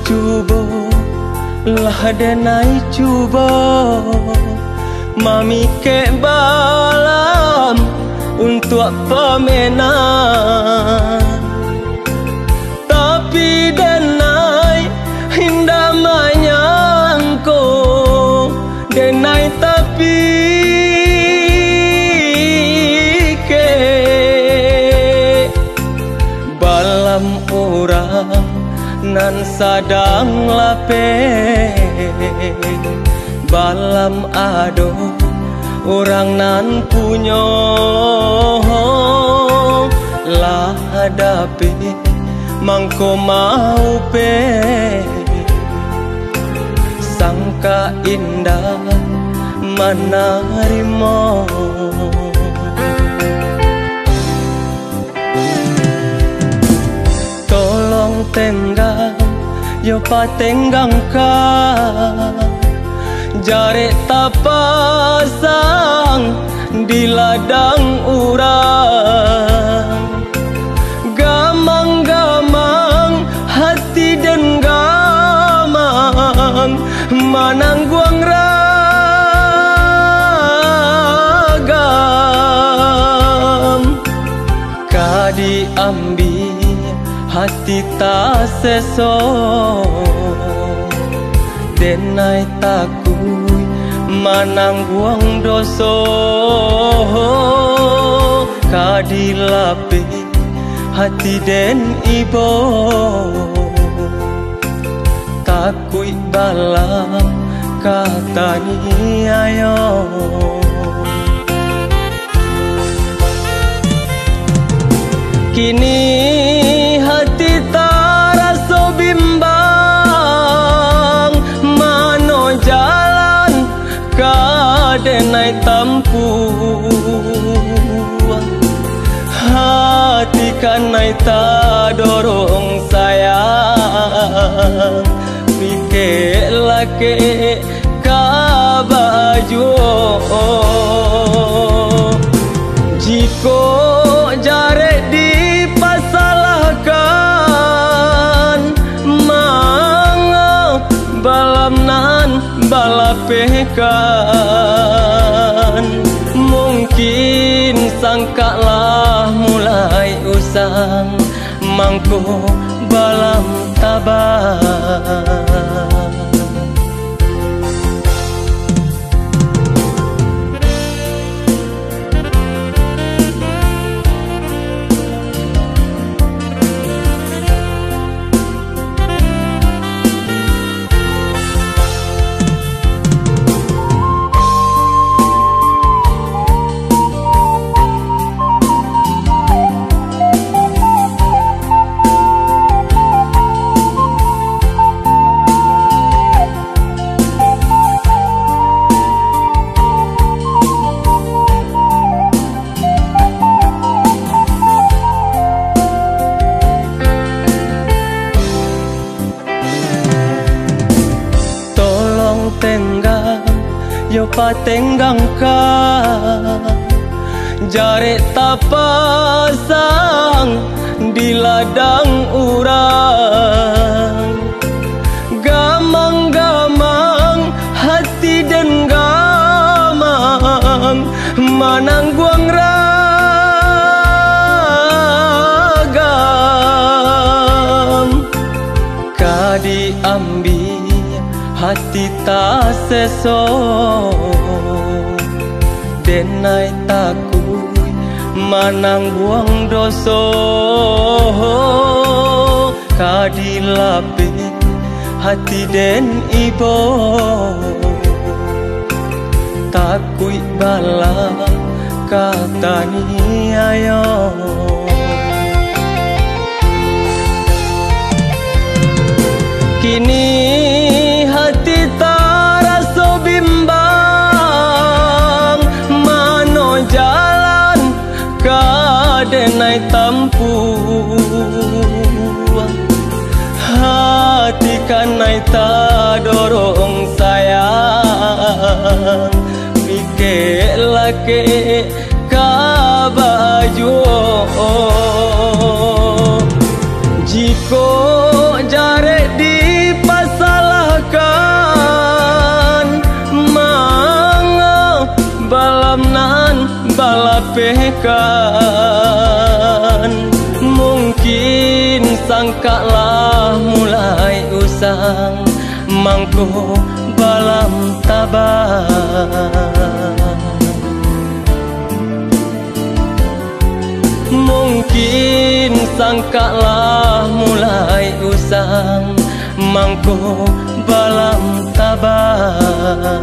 cubo lah denai cubo mami ke balam untuk pemenang, tapi denai hinda menyangko denai tapi ke balam orang nan sadang lape balam ado orang nan punyo lah hadapi mangko mau pe sangka indah manarimo tolong tenggang yo patenggang ka jare tapasang di ladang urang gamang-gamang hati dan gamang manang guang ragam kadi ambil hati tak seso denai takui manang buang doso kadilape hati den ibo takui balam katani ayo kini hati taraso bimbang mano jalan kadenai tampuan hati kanai ta dorong sayang pikir lake kabaju jiko jare di balam nan balapekan mungkin sangkalah mulai usang mangko balam tabah tenggang yo patenggang ka jare tapasang di ladang urang gamang-gamang hati dan gamang manang guang ragam kadi ambil hati tak seso denai takui manang buang doso kadilape hati den ibo takui balam katani ayo kini hati taraso bimbang mano jalan kadenai tampuan hati kanai ta dorong sayang mikir lake kabaju jiko jare di bukan. Mungkin sangkalah mulai usang mangko balam taban. Mungkin sangkalah mulai usang mangko balam taban.